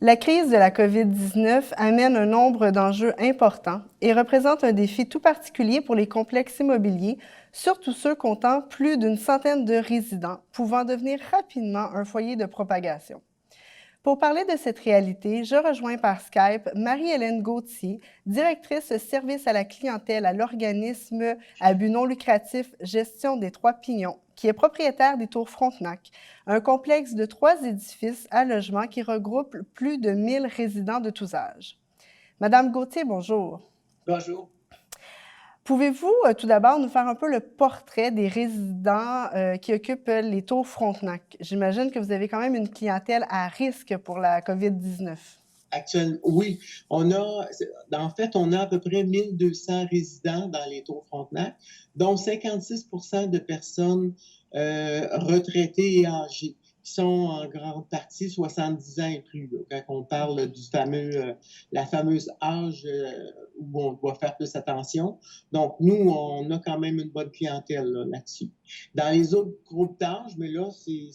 La crise de la COVID-19 amène un nombre d'enjeux importants et représente un défi tout particulier pour les complexes immobiliers, surtout ceux comptant plus d'une centaine de résidents, pouvant devenir rapidement un foyer de propagation. Pour parler de cette réalité, je rejoins par Skype Marie-Hélène Gauthier, directrice service à la clientèle à l'organisme à but non lucratif Gestion des Trois Pignons, qui est propriétaire des Tours Frontenac, un complexe de 3 édifices à logement qui regroupe plus de 1000 résidents de tous âges. Madame Gauthier, bonjour. Bonjour. Pouvez-vous tout d'abord nous faire un peu le portrait des résidents qui occupent les Tours Frontenac? J'imagine que vous avez quand même une clientèle à risque pour la COVID-19. Actuellement, oui. On a à peu près 1200 résidents dans les Tours Frontenac, dont 56% de personnes retraitées et âgées, qui sont en grande partie 70 ans et plus, là, quand on parle du la fameuse âge où on doit faire plus attention. Donc, nous, on a quand même une bonne clientèle là-dessus. Dans les autres groupes d'âge, mais là, c'est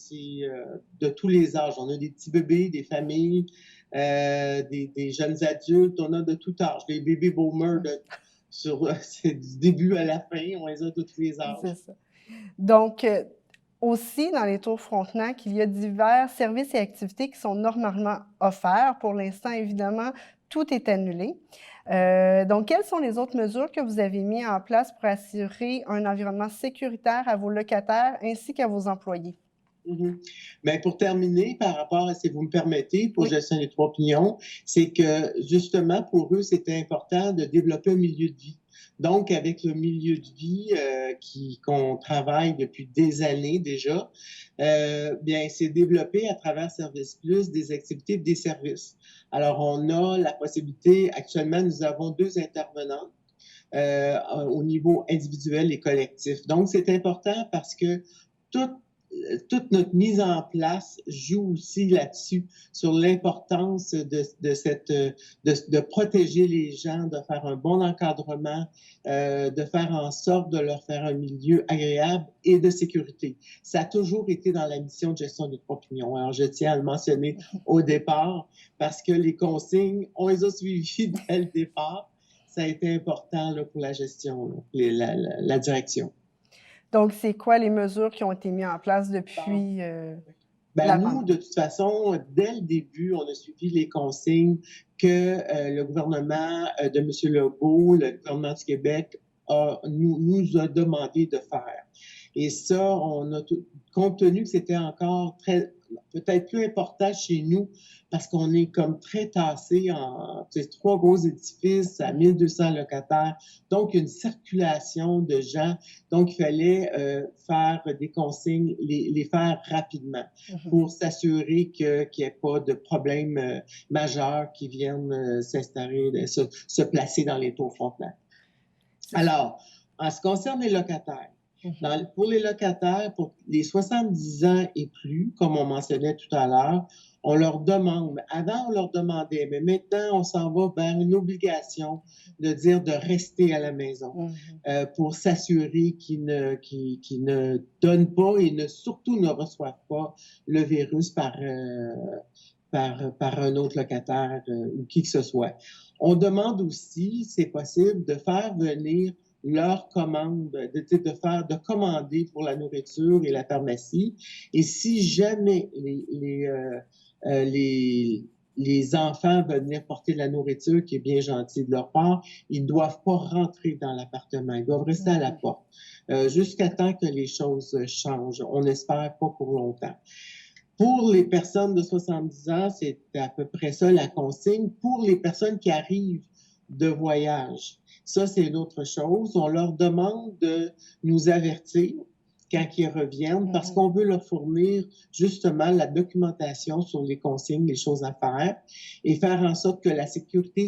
de tous les âges. On a des petits bébés, des familles, des jeunes adultes, on a de tout âge. Les baby boomers, c'est du début à la fin, on les a de tous les âges. C'est ça. Donc, aussi, dans les Tours Frontenac, il y a divers services et activités qui sont normalement offerts. Pour l'instant, évidemment, tout est annulé. Donc, quelles sont les autres mesures que vous avez mises en place pour assurer un environnement sécuritaire à vos locataires ainsi qu'à vos employés? Mais pour terminer, par rapport à, si vous me permettez, pour Oui. Gestion des Trois Pignons, c'est que justement pour eux, c'était important de développer un milieu de vie. Donc, avec le milieu de vie qu'on travaille depuis des années déjà, bien, c'est développé à travers Service Plus des activités des services. Alors, on a la possibilité, actuellement, nous avons 2 intervenants au niveau individuel et collectif. Donc, c'est important parce que toute notre mise en place joue aussi là-dessus, sur l'importance de protéger les gens, de faire un bon encadrement, de faire en sorte de leur faire un milieu agréable et de sécurité. Ça a toujours été dans la mission de Gestion des Trois Pignons. Alors, je tiens à le mentionner au départ parce que les consignes, on les a suivies dès le départ. Ça a été important là, pour la gestion, là, la direction. Donc, c'est quoi les mesures qui ont été mises en place depuis la Nous, pandémie? de toute façon, dès le début, on a suivi les consignes que le gouvernement de M. Legault, le gouvernement du Québec, nous a demandé de faire. Et ça, compte tenu que c'était encore peut-être plus important chez nous, parce qu'on est comme très tassé en 3 gros édifices à 1200 locataires, donc une circulation de gens, donc il fallait faire des consignes, les faire rapidement pour s'assurer qu'il n'y ait pas de problèmes majeurs qui viennent s'installer, se placer dans les Tours Frontenac. Alors, en ce qui concerne les locataires, pour les locataires, pour les 70 ans et plus, comme on mentionnait tout à l'heure, on leur demande, avant on leur demandait, mais maintenant on s'en va vers une obligation de dire de rester à la maison pour s'assurer qu'ils ne donnent pas et surtout ne reçoivent pas le virus par un autre locataire ou qui que ce soit. On demande aussi, c'est possible, de faire venir leur commande, de commander pour la nourriture et la pharmacie. Et si jamais les enfants veulent venir porter de la nourriture, qui est bien gentil de leur part, ils ne doivent pas rentrer dans l'appartement. Ils doivent rester à la porte jusqu'à temps que les choses changent. On espère pas pour longtemps. Pour les personnes de 70 ans, c'est à peu près ça la consigne. Pour les personnes qui arrivent de voyage, ça, c'est une autre chose. On leur demande de nous avertir quand ils reviennent parce qu'on veut leur fournir justement la documentation sur les consignes, les choses à faire et faire en sorte que la sécurité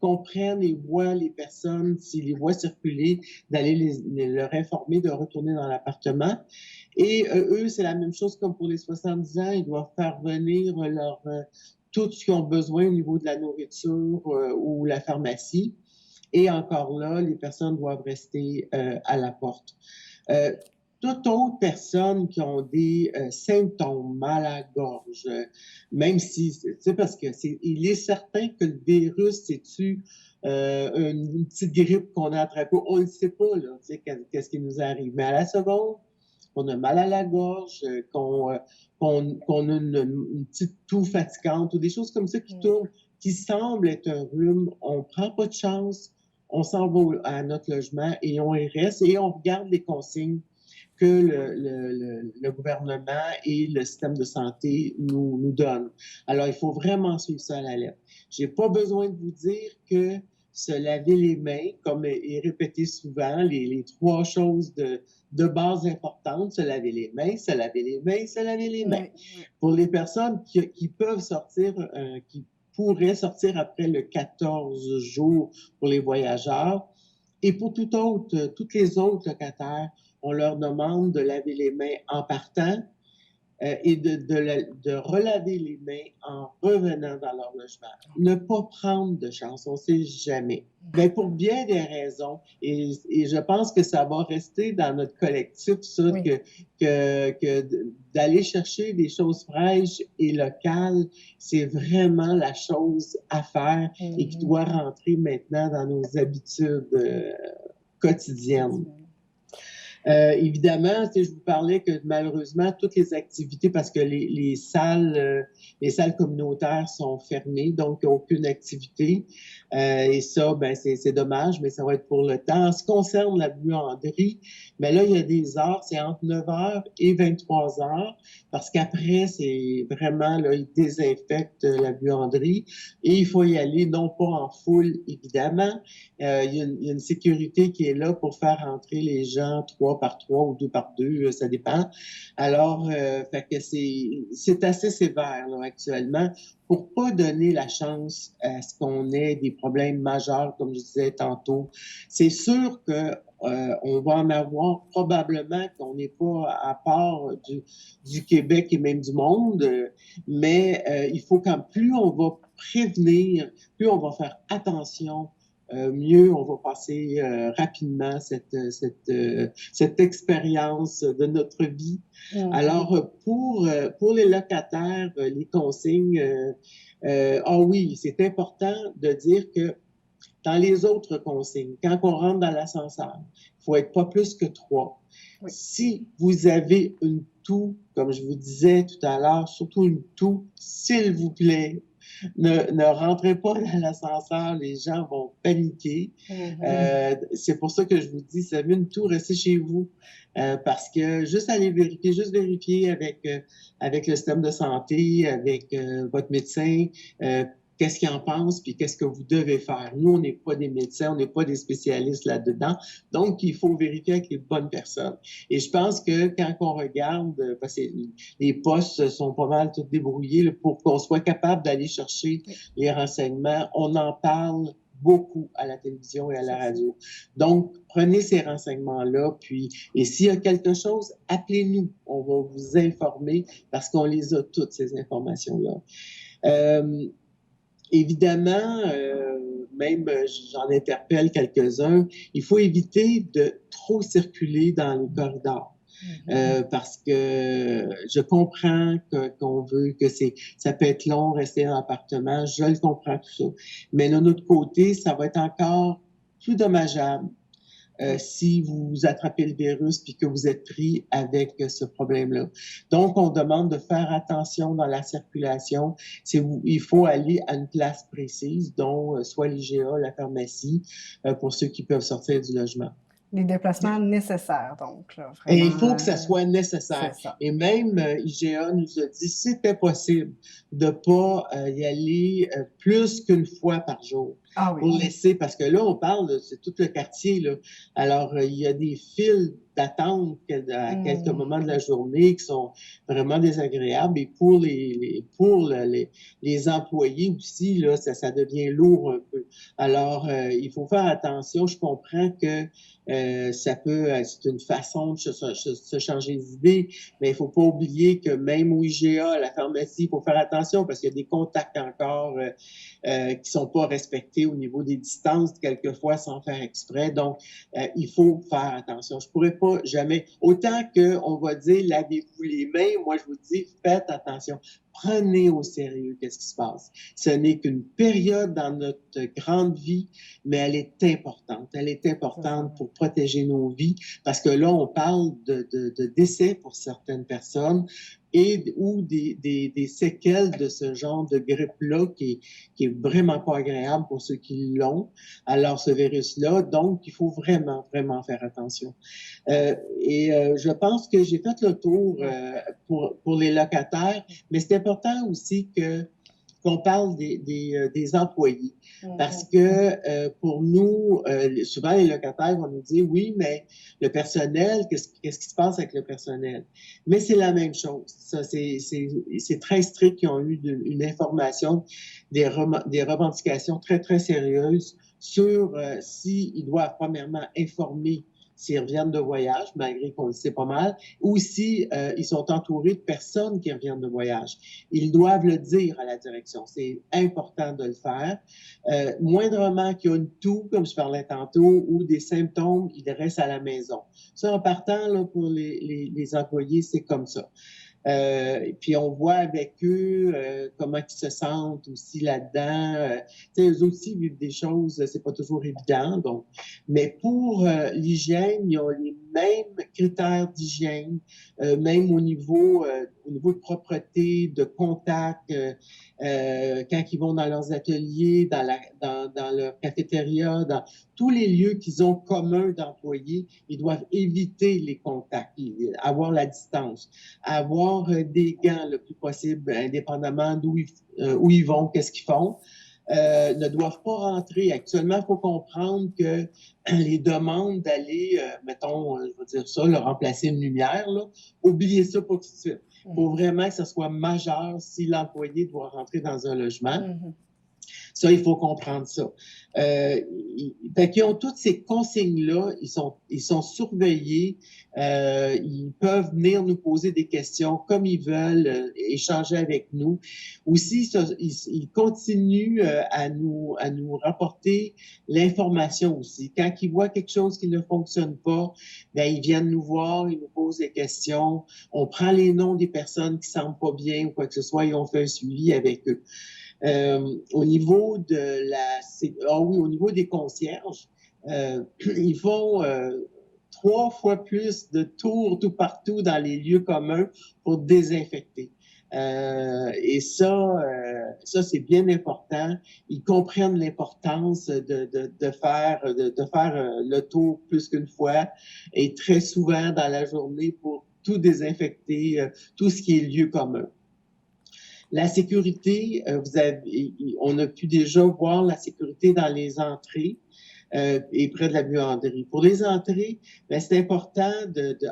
comprenne et voit les personnes, s'ils les voient circuler, d'aller leur informer de retourner dans l'appartement. Et eux, c'est la même chose comme pour les 70 ans, ils doivent faire venir tout ce qu'ils ont besoin au niveau de la nourriture ou la pharmacie. Et encore là, les personnes doivent rester à la porte. toute autre personne qui ont des symptômes, mal à la gorge, même si, tu sais, parce que il est certain que le virus, c'est-tu une petite grippe qu'on a attrapée, on ne le sait pas, là, tu sais, qu'est-ce qui nous arrive. Mais à la seconde, qu'on a mal à la gorge, qu'on a une petite toux fatigante ou des choses comme ça qui tournent, qui semblent être un rhume, on prend pas de chance, on s'en va à notre logement et on y reste et on regarde les consignes que le gouvernement et le système de santé nous donnent. Alors, il faut vraiment suivre ça à la lettre. J'ai pas besoin de vous dire que se laver les mains, comme est répété souvent, les trois choses de base importantes, se laver les mains, se laver les mains, se laver les mains. Oui. Pour les personnes qui peuvent sortir, qui pourraient sortir après le 14 jours pour les voyageurs, et pour toutes les autres locataires, on leur demande de laver les mains en partant et de relaver les mains en revenant dans leur logement. Ne pas prendre de chance, on ne sait jamais. Mais pour bien des raisons, et je pense que ça va rester dans notre collectif, ça, Oui. que d'aller chercher des choses fraîches et locales, c'est vraiment la chose à faire et qui doit rentrer maintenant dans nos habitudes quotidiennes. Évidemment, je vous parlais que malheureusement, toutes les activités, parce que les salles communautaires sont fermées, donc aucune activité. Et ça, ben c'est dommage, mais ça va être pour le temps. En ce qui concerne la buanderie, mais là, il y a des heures, c'est entre 9h et 23h, parce qu'après, c'est vraiment, là, ils désinfectent la buanderie et il faut y aller, non pas en foule, évidemment. Il y a une sécurité qui est là pour faire entrer les gens 3 par 3 ou 2 par 2, ça dépend. Alors, fait que c'est assez sévère là, actuellement pour pas donner la chance à ce qu'on ait des problèmes majeurs, comme je disais tantôt. C'est sûr que on va en avoir probablement qu'on n'est pas à part du Québec et même du monde, mais il faut quand plus on va prévenir, plus on va faire attention, mieux on va passer rapidement cette expérience de notre vie. Alors, pour les locataires, les consignes, ah oui, c'est important de dire que dans les autres consignes, quand on rentre dans l'ascenseur, il faut être pas plus que 3. Oui. Si vous avez une toux, comme je vous disais tout à l'heure, surtout une toux, s'il vous plaît, ne rentrez pas dans l'ascenseur, les gens vont paniquer. C'est pour ça que je vous dis, si vous avez une toux, restez chez vous. Parce que juste aller vérifier, avec le système de santé, avec votre médecin, qu'est-ce qu'il en pense, puis qu'est-ce que vous devez faire. Nous, on n'est pas des médecins, on n'est pas des spécialistes là-dedans, donc il faut vérifier avec les bonnes personnes. Et je pense que quand on regarde, parce que les postes sont pas mal tous débrouillés là, pour qu'on soit capable d'aller chercher les renseignements, on en parle beaucoup à la télévision et à la radio. Donc, prenez ces renseignements-là, et s'il y a quelque chose, appelez-nous. On va vous informer parce qu'on les a toutes, ces informations-là. Évidemment, même j'en interpelle quelques-uns, il faut éviter de trop circuler dans les corridors. Parce que je comprends qu'on veut que ça peut être long rester dans l'appartement, je le comprends tout ça. Mais de notre côté, ça va être encore plus dommageable si vous attrapez le virus puis que vous êtes pris avec ce problème-là. Donc, on demande de faire attention dans la circulation. Il faut aller à une place précise, dont soit l'IGA, la pharmacie, pour ceux qui peuvent sortir du logement. Les déplacements nécessaires, donc. Là, vraiment, et il faut que ça soit nécessaire. Et même IGA nous a dit, si c'était possible, de ne pas y aller plus qu'une fois par jour. Ah oui. Pour laisser, parce que là, on parle, c'est tout le quartier, là. Alors, il y a des files d'attente à quelques moments de la journée qui sont vraiment désagréables. Et pour les employés aussi, là, ça devient lourd un peu. Alors, il faut faire attention. Je comprends que c'est une façon de se changer d'idée, mais il faut pas oublier que même au IGA, à la pharmacie, il faut faire attention parce qu'il y a des contacts encore qui sont pas respectés au niveau des distances, quelquefois sans faire exprès. Donc, il faut faire attention. Je pourrais pas jamais, autant qu'on va dire lavez-vous les mains, moi je vous dis faites attention. Prenez au sérieux qu'est-ce qui se passe. Ce n'est qu'une période dans notre grande vie, mais elle est importante. Elle est importante pour protéger nos vies parce que là, on parle de décès pour certaines personnes ou des séquelles de ce genre de grippe-là qui est vraiment pas agréable pour ceux qui l'ont. Alors, ce virus-là, donc, il faut vraiment, vraiment faire attention. Je pense que j'ai fait le tour pour les locataires, mais c'est important aussi qu'on parle des employés. Parce que pour nous, souvent les locataires vont nous dire oui, mais le personnel, qu'est-ce qui se passe avec le personnel? Mais c'est la même chose. Ça, c'est très strict. Ils ont eu une information, des revendications très, très sérieuses sur s'ils doivent premièrement informer s'ils reviennent de voyage, malgré qu'on le sait pas mal, ou si ils sont entourés de personnes qui reviennent de voyage. Ils doivent le dire à la direction. C'est important de le faire. Moindrement qu'il y a une toux, comme je parlais tantôt, ou des symptômes, ils restent à la maison. Ça, en partant, là, pour les employés, c'est comme ça. Et puis on voit avec eux comment ils se sentent aussi là-dedans. Eux aussi vivent des choses, c'est pas toujours évident. Donc, mais pour l'hygiène, ils ont les mêmes critères d'hygiène, même au niveau de propreté, de contact, quand ils vont dans leurs ateliers, dans leur cafétéria, dans tous les lieux qu'ils ont communs d'employés, ils doivent éviter les contacts, avoir la distance, avoir des gants le plus possible, indépendamment où ils vont, qu'est-ce qu'ils font. Ne doivent pas rentrer. Actuellement, il faut comprendre que les demandes d'aller, mettons, je veux dire ça, leur remplacer une lumière, là, oubliez ça pas tout de suite. Il faut vraiment que ce soit majeur si l'employé doit rentrer dans un logement. Ça, il faut comprendre ça. Fait qu'ils ont toutes ces consignes-là, ils sont surveillés, ils peuvent venir nous poser des questions comme ils veulent, échanger avec nous. Aussi, ils continuent à nous rapporter l'information aussi. Quand ils voient quelque chose qui ne fonctionne pas, ben ils viennent nous voir, ils nous posent des questions. On prend les noms des personnes qui semblent pas bien ou quoi que ce soit et on fait un suivi avec eux. Au niveau au niveau des concierges, ils font 3 fois plus de tours tout partout dans les lieux communs pour désinfecter. Et ça c'est bien important. Ils comprennent l'importance de faire le tour plus qu'une fois et très souvent dans la journée pour tout désinfecter, tout ce qui est lieu commun. La sécurité, on a pu déjà voir la sécurité dans les entrées et près de la buanderie. Pour les entrées, ben, c'est important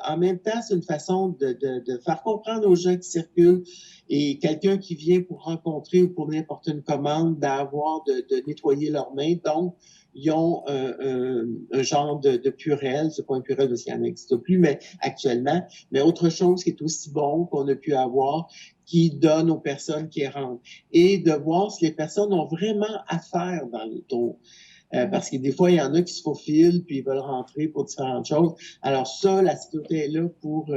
en même temps, c'est une façon de faire comprendre aux gens qui circulent et quelqu'un qui vient pour rencontrer ou pour n'importe une commande, d'avoir de nettoyer leurs mains. Donc, ils ont un genre de purelle, c'est pas un purelle parce qu'il n'existe plus, mais actuellement, mais autre chose qui est aussi bon qu'on a pu avoir, qui donne aux personnes qui rentrent. Et de voir si les personnes ont vraiment affaire dans le tour. Parce que des fois, il y en a qui se faufilent puis ils veulent rentrer pour différentes choses. Alors ça, la sécurité est là pour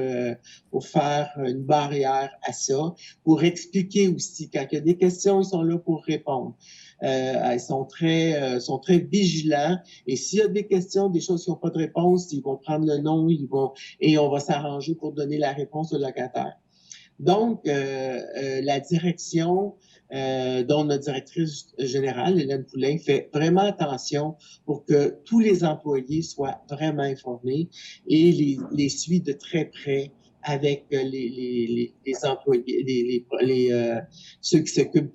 faire une barrière à ça, pour expliquer aussi. Quand il y a des questions, ils sont là pour répondre. Ils sont très vigilants. Et s'il y a des questions, des choses qui n'ont pas de réponse, ils vont prendre le nom, et on va s'arranger pour donner la réponse au locataire. Donc, la direction, dont notre directrice générale, Hélène Poulain, fait vraiment attention pour que tous les employés soient vraiment informés et les suit de très près avec les employés, ceux qui s'occupent,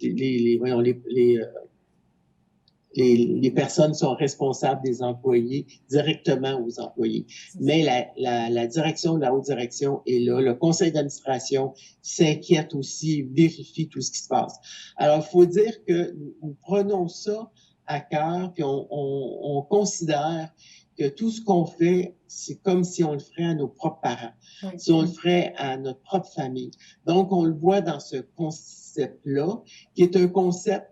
les personnes sont responsables des employés directement aux employés. Mais la direction, la haute direction est là. Le conseil d'administration s'inquiète aussi, vérifie tout ce qui se passe. Alors, il faut dire que nous prenons ça à cœur, puis on considère que tout ce qu'on fait, c'est comme si on le ferait à nos propres parents, si on le ferait à notre propre famille. Donc, on le voit dans ce concept-là, qui est un concept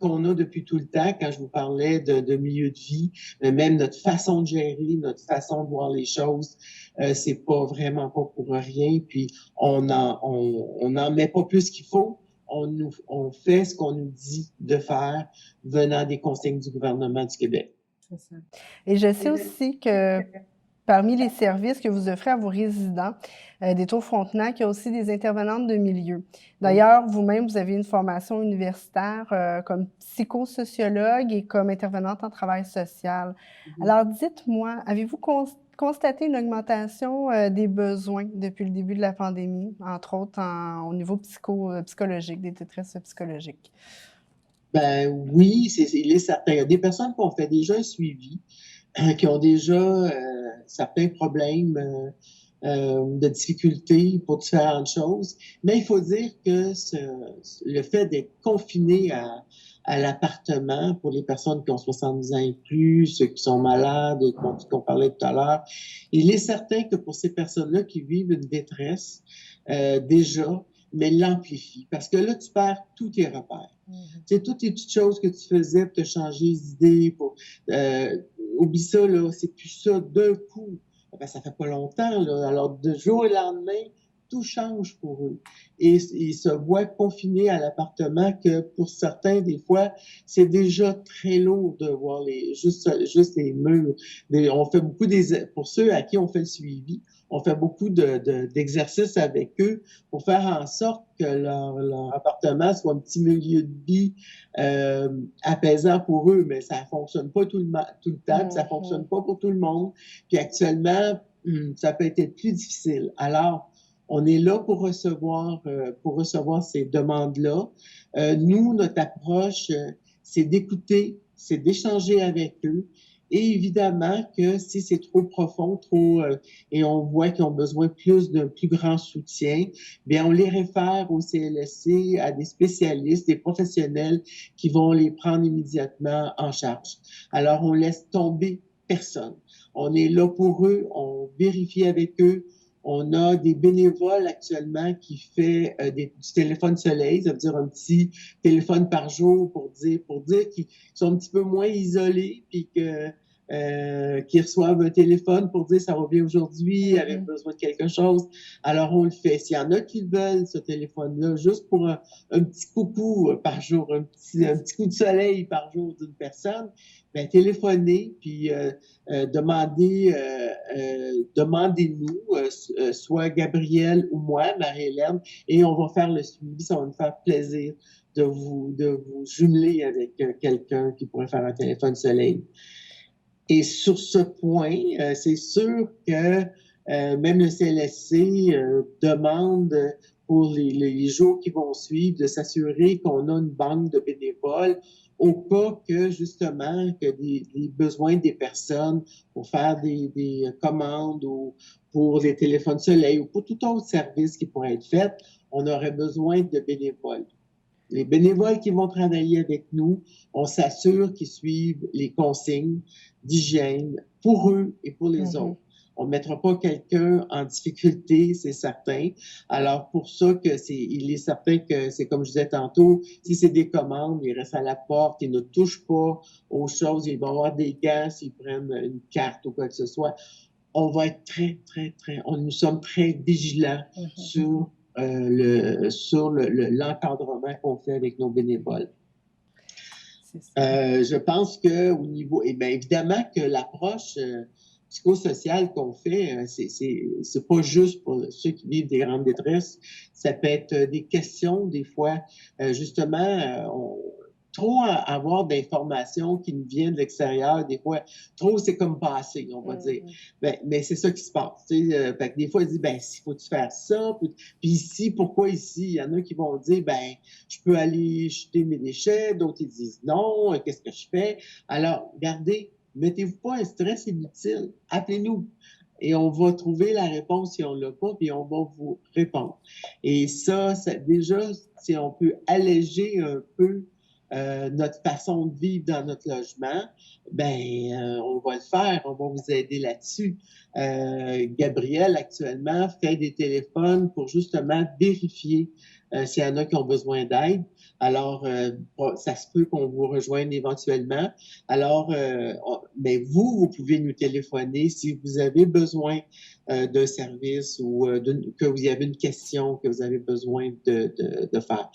qu'on a depuis tout le temps, quand je vous parlais de milieu de vie, mais même notre façon de gérer, notre façon de voir les choses, c'est pas vraiment pas pour rien. Puis on en met pas plus qu'il faut. On fait ce qu'on nous dit de faire venant des consignes du gouvernement du Québec. C'est ça. Et je sais aussi que parmi les services que vous offrez à vos résidents des Tours Frontenac, il y a aussi des intervenantes de milieu. D'ailleurs, vous-même, vous avez une formation universitaire comme psychosociologue et comme intervenante en travail social. Alors, dites-moi, avez-vous constaté une augmentation des besoins depuis le début de la pandémie, entre autres au niveau psychologique, des détresses psychologiques? Ben oui, il est certain. Il y a des personnes qui ont fait déjà un suivi, qui ont déjà certains problèmes de difficultés pour différentes choses. Mais il faut dire que le fait d'être confiné à l'appartement pour les personnes qui ont 70 ans et plus, ceux qui sont malades, qu'on parlait tout à l'heure, il est certain que pour ces personnes-là qui vivent une détresse déjà, mais l'amplifie. Parce que là, tu perds tous tes repères. Tu sais, toutes les petites choses que tu faisais pour te changer d'idée, oublie ça, là, c'est plus ça d'un coup. Ben, ça fait pas longtemps, là. Alors, de jour au lendemain, tout change pour eux. Et ils se voient confinés à l'appartement que pour certains, des fois, c'est déjà très lourd de voir juste les murs. On fait beaucoup pour ceux à qui on fait le suivi, on fait beaucoup d'exercices avec eux pour faire en sorte que leur appartement soit un petit milieu de vie apaisant pour eux, mais ça fonctionne pas tout le temps, puis ça fonctionne pas pour tout le monde. Puis actuellement, ça peut être plus difficile. Alors, on est là pour recevoir ces demandes-là. Nous, notre approche, c'est d'écouter, c'est d'échanger avec eux. Et évidemment que si c'est trop profond, et on voit qu'ils ont besoin d'un plus grand soutien, bien on les réfère au CLSC à des spécialistes, des professionnels qui vont les prendre immédiatement en charge. Alors on laisse tomber personne. On est là pour eux, on vérifie avec eux. On a des bénévoles actuellement qui fait du téléphone soleil, ça veut dire un petit téléphone par jour pour dire qu'ils sont un petit peu moins isolés, puis qu'ils reçoivent un téléphone pour dire ça va bien aujourd'hui, avec besoin de quelque chose. Alors on le fait. S'il y en a qui veulent ce téléphone-là, juste pour un petit coucou par jour, un petit coup de soleil par jour d'une personne, ben téléphonez, puis demandez-nous, soit Gabrielle ou moi, Marie-Hélène, et on va faire le suivi. Ça va nous faire plaisir de vous jumeler avec quelqu'un qui pourrait faire un téléphone soleil. Et sur ce point, c'est sûr que même le CLSC demande pour les jours qui vont suivre de s'assurer qu'on a une banque de bénévoles au cas que, justement, que les besoins des personnes pour faire des commandes ou pour les téléphones soleil ou pour tout autre service qui pourrait être fait, on aurait besoin de bénévoles. Les bénévoles qui vont travailler avec nous, on s'assure qu'ils suivent les consignes d'hygiène pour eux et pour les autres. On ne mettra pas quelqu'un en difficulté, c'est certain. Alors, pour ça, il est certain que c'est comme je disais tantôt, si c'est des commandes, ils restent à la porte, ils ne touchent pas aux choses, ils vont avoir des gants s'ils prennent une carte ou quoi que ce soit. On va être nous sommes très vigilants sur l'encadrement qu'on fait avec nos bénévoles. Je pense que au niveau, évidemment que l'approche psychosociale qu'on fait, c'est pas juste pour ceux qui vivent des grandes détresses. Ça peut être des questions, des fois, justement, trop avoir d'informations qui nous viennent de l'extérieur, des fois, trop c'est comme passé, on va dire. Mais c'est ça qui se passe. Fait que des fois, ils disent, il faut-tu faire ça? Puis ici, pourquoi ici? Il y en a qui vont dire, je peux aller jeter mes déchets, d'autres ils disent non, qu'est-ce que je fais? Alors, regardez, mettez-vous pas un stress inutile, appelez-nous. Et on va trouver la réponse si on l'a pas, puis on va vous répondre. Et ça déjà, si on peut alléger un peu notre façon de vivre dans notre logement, on va le faire, on va vous aider là-dessus. Gabrielle, actuellement, fait des téléphones pour justement vérifier s'il y en a qui ont besoin d'aide. Alors, ça se peut qu'on vous rejoigne éventuellement. Alors, mais vous pouvez nous téléphoner si vous avez besoin d'un service ou que vous avez une question que vous avez besoin de faire.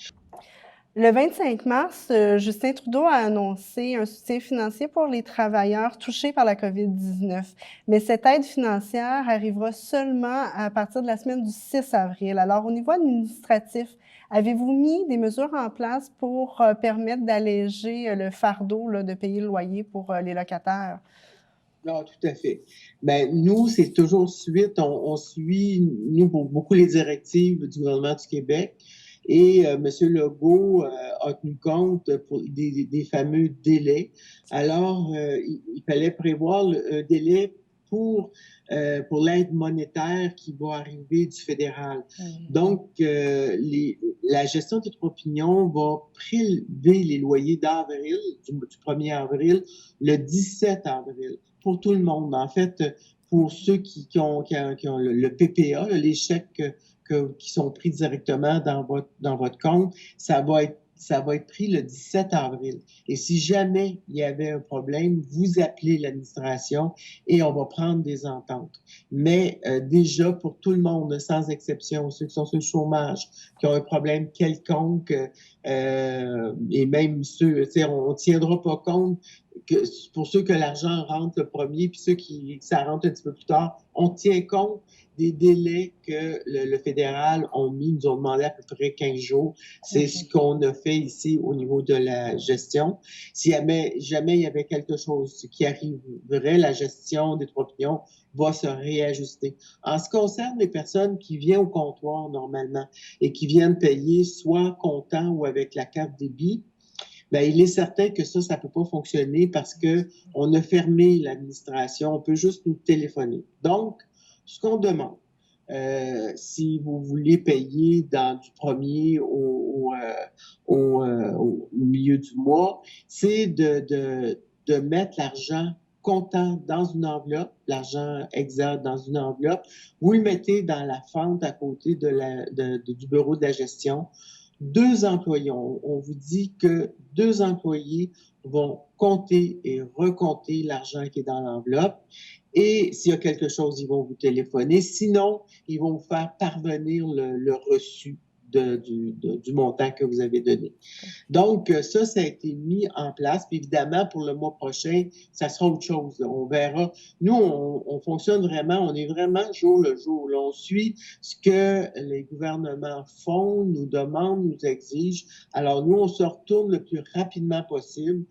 Le 25 mars, Justin Trudeau a annoncé un soutien financier pour les travailleurs touchés par la COVID-19. Mais cette aide financière arrivera seulement à partir de la semaine du 6 avril. Alors, au niveau administratif, avez-vous mis des mesures en place pour permettre d'alléger le fardeau là, de payer le loyer pour les locataires? Non, tout à fait. Ben, nous, c'est toujours suite, on suit, nous, beaucoup les directives du gouvernement du Québec. Et M. Legault a tenu compte pour des fameux délais. Alors, il fallait prévoir un délai pour l'aide monétaire qui va arriver du fédéral. Donc, la gestion des trois pignons va prélever les loyers d'avril, du 1er avril, le 17 avril, pour tout le monde. En fait, pour ceux qui ont le PPA, là, les chèques qui sont pris directement dans votre compte, ça va être pris le 17 avril. Et si jamais il y avait un problème, vous appelez l'administration et on va prendre des ententes. Mais déjà, pour tout le monde, sans exception, ceux qui sont sur le chômage, qui ont un problème quelconque, et même ceux, on ne tiendra pas compte que pour ceux que l'argent rentre le premier, puis ceux qui ça rentre un petit peu plus tard, on tient compte des délais que le fédéral ont mis, nous ont demandé à peu près 15 jours. C'est ce qu'on a fait ici au niveau de la gestion. Si jamais il y avait quelque chose qui arriverait, la gestion des trois pignons va se réajuster. En ce qui concerne les personnes qui viennent au comptoir normalement et qui viennent payer soit comptant ou avec la carte débit, ben, il est certain que ça peut pas fonctionner parce que on a fermé l'administration. On peut juste nous téléphoner. Donc, ce qu'on demande, si vous voulez payer du premier au milieu du mois, c'est de mettre l'argent comptant dans une enveloppe, l'argent exact dans une enveloppe. Vous le mettez dans la fente à côté du bureau de la gestion. 2 employés, on vous dit que 2 employés vont compter et recompter l'argent qui est dans l'enveloppe. Et s'il y a quelque chose, ils vont vous téléphoner. Sinon, ils vont vous faire parvenir le reçu du montant que vous avez donné. Donc, ça a été mis en place. Puis évidemment, pour le mois prochain, ça sera autre chose. Là. On verra. Nous, on fonctionne vraiment, on est vraiment jour le jour. Là. On suit ce que les gouvernements font, nous demandent, nous exigent. Alors, nous, on se retourne le plus rapidement possible.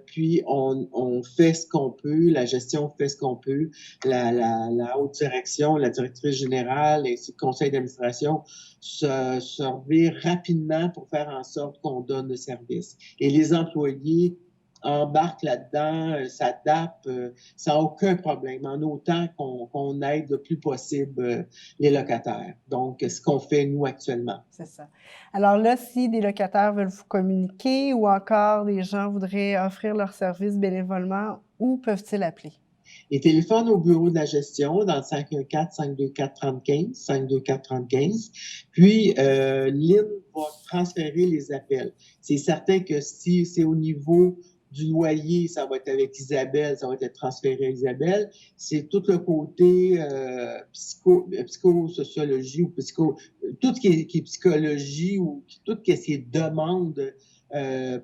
Puis on fait ce qu'on peut, la gestion fait ce qu'on peut, la haute direction, la directrice générale ainsi que le conseil d'administration se revient rapidement pour faire en sorte qu'on donne le service. Et les employés embarquent là-dedans, s'adaptent, sans aucun problème, en autant qu'on aide le plus possible les locataires. Donc, ce qu'on fait, nous, actuellement. C'est ça. Alors là, si des locataires veulent vous communiquer ou encore des gens voudraient offrir leurs services bénévolement, où peuvent-ils appeler? Les téléphones au bureau de la gestion dans le 514-524-3015, 524-3015. Puis, Lynn va transférer les appels. C'est certain que si c'est au niveau du loyer, ça va être avec Isabelle, ça va être transféré à Isabelle. C'est tout le côté psychosociologie ou tout ce qui est psychologie ou tout ce qui est demande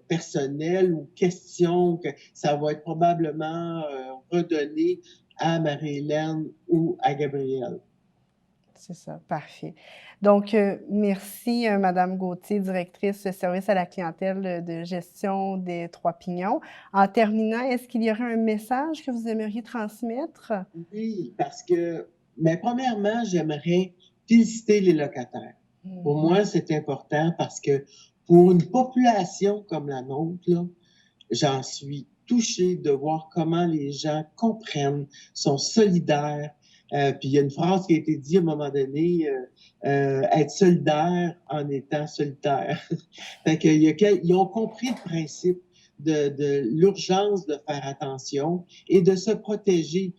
personnelles ou questions, que ça va être probablement redonné à Marie-Hélène ou à Gabrielle. C'est ça, parfait. Donc, merci, Madame Gauthier, directrice de service à la clientèle de gestion des Trois Pignons. En terminant, est-ce qu'il y aurait un message que vous aimeriez transmettre? Oui, parce que, mais premièrement, j'aimerais féliciter les locataires. Pour moi, c'est important parce que pour une population comme la nôtre, là, j'en suis touchée de voir comment les gens comprennent, sont solidaires. Puis il y a une phrase qui a été dite à un moment donné, être solidaire en étant solitaire. Fait ils ont compris le principe de l'urgence de faire attention et de se protéger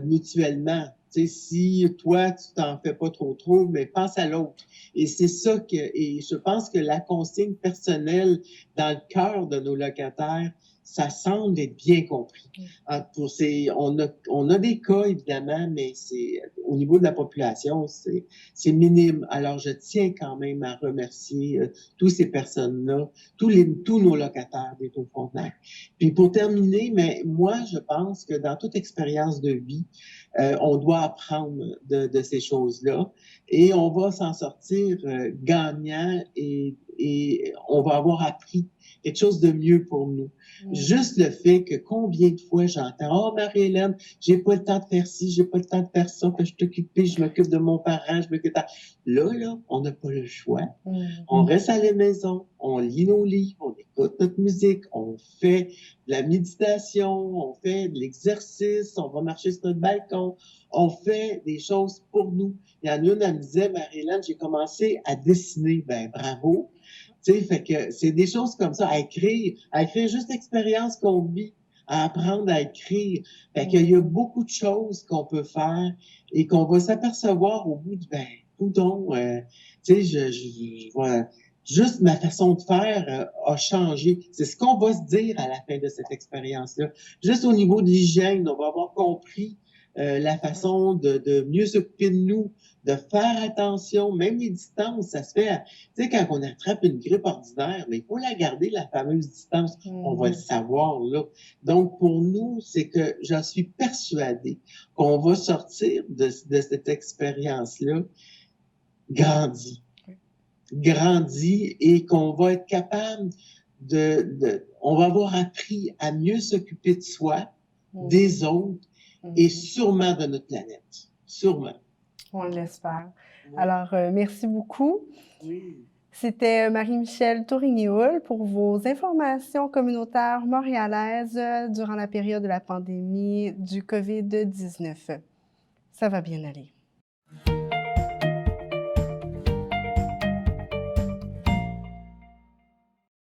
mutuellement. Tu sais, si toi, tu t'en fais pas trop, mais pense à l'autre. Et c'est ça et je pense que la consigne personnelle dans le cœur de nos locataires, ça semble être bien compris. On a des cas, évidemment, mais c'est, au niveau de la population, c'est minime. Alors, je tiens quand même à remercier toutes ces personnes-là, tous nos locataires des Taux Frontenac. Puis pour terminer, mais moi, je pense que dans toute expérience de vie, on doit apprendre de ces choses-là et on va s'en sortir gagnant et on va avoir appris quelque chose de mieux pour nous. Juste le fait que combien de fois j'entends « Oh, Marie-Hélène, j'ai pas le temps de faire ci, j'ai pas le temps de faire ça, que je suis occupée, je m'occupe de mon parent, je m'occupe de... » Là, on n'a pas le choix. On reste à la maison, on lit nos livres, on écoute notre musique, on fait de la méditation, on fait de l'exercice, on va marcher sur notre balcon, on fait des choses pour nous. Il y en a une, elle me disait, Marie-Hélène, j'ai commencé à dessiner. Ben, bravo. Tu sais, fait que c'est des choses comme ça, à écrire juste l'expérience qu'on vit, à apprendre à écrire. Fait qu'il y a beaucoup de choses qu'on peut faire et qu'on va s'apercevoir au bout de, ben, coudonc, tu sais, juste ma façon de faire a changé. C'est ce qu'on va se dire à la fin de cette expérience-là. Juste au niveau de l'hygiène, on va avoir compris la façon de mieux s'occuper de nous, de faire attention, même les distances, ça se fait, tu sais, quand on attrape une grippe ordinaire, mais il faut la garder, la fameuse distance, on va le savoir, là. Donc, pour nous, c'est que j'en suis persuadée qu'on va sortir de cette expérience-là grandi et qu'on va être capable on va avoir appris à mieux s'occuper de soi, des autres et sûrement de notre planète. Sûrement. On l'espère. Oui. Alors, merci beaucoup. Oui. C'était Marie-Michèle Tourigny-Hull pour vos informations communautaires montréalaises durant la période de la pandémie du COVID-19. Ça va bien aller.